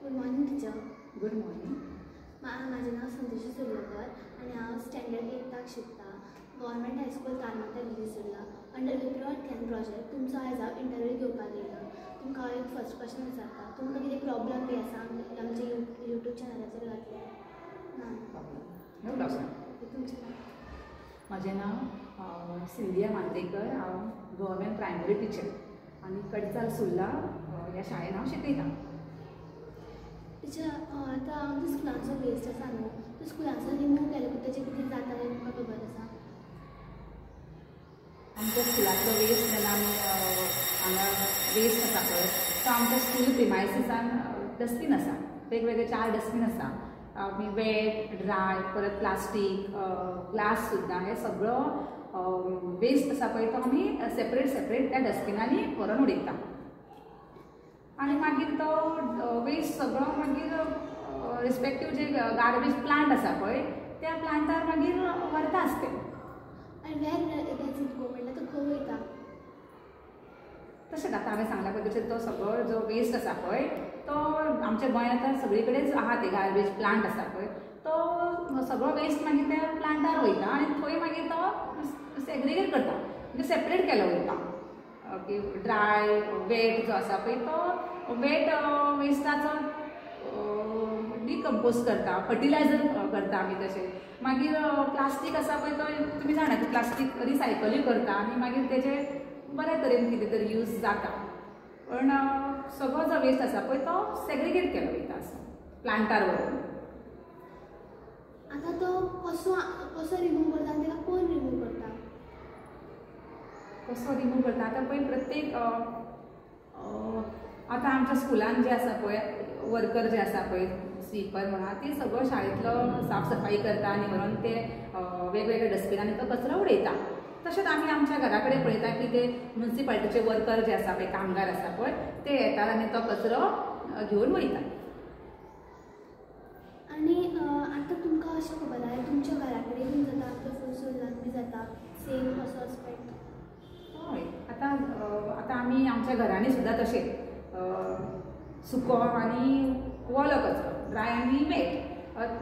Good morning teacher. Good morning. माझे नाव संतोषी सुर्लकर आणि हांव स्टँडर्ड 8th शिकता. गव्हर्मेंट हायस्कूल तालमाता रिलीजला अंडर विप्रोट कॅन प्रोजेक्ट. तुमचो आयज हांव इंटरव्यू घेवपाक येयला. तुमकां हांव एक फर्स्ट क्वेश्चन विचारता. तुमकां कितें प्रॉब्लम बी आसा आमच्या यूट्यूब चॅनलाचेर घातले ना? तुमचें नाव? म्हजें नाव सिंधिया मांद्रेकर. हांव गव्हर्मेंट प्रायमरी टिचर आनी कडचाल सुर्ला ह्या शाळेन हांव शिकयतां. टिचर, आतां आमच्या स्कुलांचो वेस्ट आसा न्हू, तो स्कुलांचो रिमूव केलो की तेजें कितें जाता तें तुमकां खबर आसा? आमच्या स्कुलांचो वेस्ट जेन्ना आमी हांगा वेस्ट आसा पळय तो आमच्या स्कूल प्रिमायसिसान डस्टबीन आसा. वेगवेगळे 4 डस्टबीन आसा. आमी वेट, ड्राय, परत प्लास्टीक, ग्लास सुद्दां हे सगळो वेस्ट आसा पळय तो आमी सेपरेट त्या डस्टबिनांनी व्हरून उडयता. आनी मागीर तो वेस्ट सगळो मागीर रिस्पेक्टीव जे गार्बेज प्लांट आसा पळय त्या प्लांटार मागीर व्हरता आसता. आनी वेर गॅस इट गो म्हणल्यार तो खंय वयता? तशेंच आतां हांवें सांगला पळय तशें तो सगळो जो वेस्ट आसा पळय तो आमच्या गोंयांत आतां सगळे कडेन आहा ते गार्बेज प्लांट आसा पळय तो सगळो वेस्ट मागीर त्या प्लांटार वयता आनी थंय मागीर तो सेग्रिगेट करता म्हणजे सेपरेट केलो वयता. ओके, ड्राय वेट जो आसा पळय तो वेट वेस्टाचो डिकम्पोज करता, फर्टिलायझर करता आमी तशें. मागीर प्लास्टीक आसा पळय तो तुमी जाणा की प्लास्टीक रिसायकलूय करता आनी मागीर तेजें बऱ्या तरेन कितें तरी यूज जाता. पण सगळो जो वेस्ट आसा पळय तो सेग्रिगेट केलो वयता प्लांटार व्हरून. आतां तो कसो रिमूव करता आनी तेका कोण रिमूव करता? कसो रिमूव करता आतां पळय प्रत्येक आतां आमच्या स्कुलान जे आसा पळय वर्कर जे आसा पळय स्वीपर म्हणा ती सगळो शाळेंतलो साफ सफाई करता आनी व्हरून ते वेगवेगळ्या डस्टबिनांनी तो कचरो उडयता. तशेंच आमी आमच्या घरा कडेन पळयता की ते म्युन्सिपालिटीचे वर्कर जे आसा पळय कामगार आसा पळय ते येतात आनी तो कचरो घेवन वयता. आनी आतां तुमकां अशें खबर आसा तुमच्या घरा कडेन बी जाता आपल्या फुलसुलान बी जाता सेम असो आस्पेक्ट? हय, आतां आमी आमच्या घरांनी सुद्दां तशें सुको आनी वोलो कचरो, ड्राय आनी वेट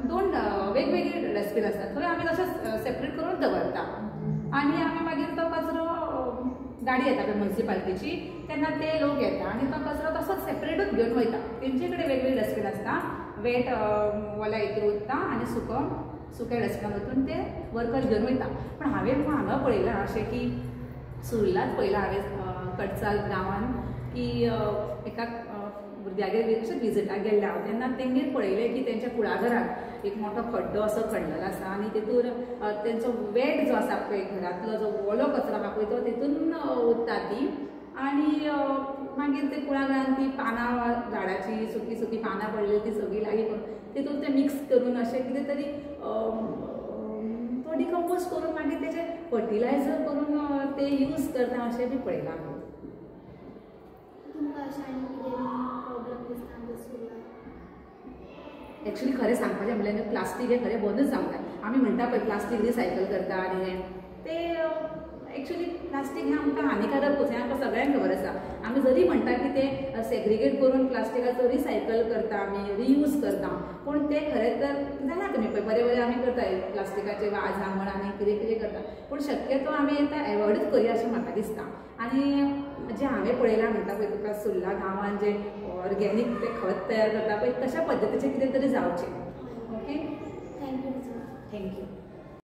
2 वेगवेगळे डस्टबीन आसतात थंय आमी तशेंच सेपरेट करून दवरता. आनी आमी मागीर तो कचरो गाडी येता पळय म्युन्सिपालिटीची तेन्ना ते लोक येता आनी तो कचरो तसोच सेपरेटूच घेवन वयता. तेंचे कडेन वेगवेगळे डस्टबीन आसता. वेट ओल्या हितूर उरता आनी सुक्या डस्टबिनान वचून ते वर्कर घेवन वयता. पण हांवें हांगा पळयलां अशें की सुर्लाच पळयलां हांवें कडचाल गांवांत की एका भुरग्यागेर अशेंच विजिटाक गेल्ले हांव तेन्ना तेंगेर पळयलें की तेंच्या कुळाघरांत एक मोठो खड्डो असो खणलेलो आसा आनी तेतूर तेंचो वेट जो आसा पळय घरांतलो जो वोलो कचरो आसा पळय तो तेतून उरता ती. आनी मागीर ते कुळाघरांत ती पानां झाडाची सुकी पानां पडलेली ती सगळी लागीं करून तेतून ते मिक्स करून अशें कितें तरी तो डिकम्पोज करून मागीर तेजें फर्टिलायझर करून ते यूज करता अशें बी पळयलां हांवें. तुमकां अशें आनी कितें प्रॉब्लम दिसता आमच्या स्कुलान? एक्चुअली खरें सांगपाचें म्हणल्यार प्लास्टीक हें खरें बंदूच जावंक जाय. आमी म्हणटा पळय प्लास्टीक रिसायकल करता आनी हें ते एक्चुअली प्लास्टीक हें आमकां हानिकारकूच हें आमकां सगळ्यांक खबर आसा. आमी जरी म्हणटा की ते सेग्रिगेट करून प्लास्टिकाचो रिसायकल करता आमी रियूज करता पूण ते खरें तर जाणा तुमी पळय बरें आमी करताय प्लास्टिकाचे वाज जांभळ आनी कितें करता पूण शक्यतो आमी आतां एवॉयडूच करया अशें म्हाका दिसता. आनी जें हांवें पळयलां म्हणटा पळय तुका सुर्ला गांवांत जे ऑर्गेनीक ते खत तयार करता पळय तशा पद्दतीचें कितें तरी जावचें. Okay, thank you. थँक्यू.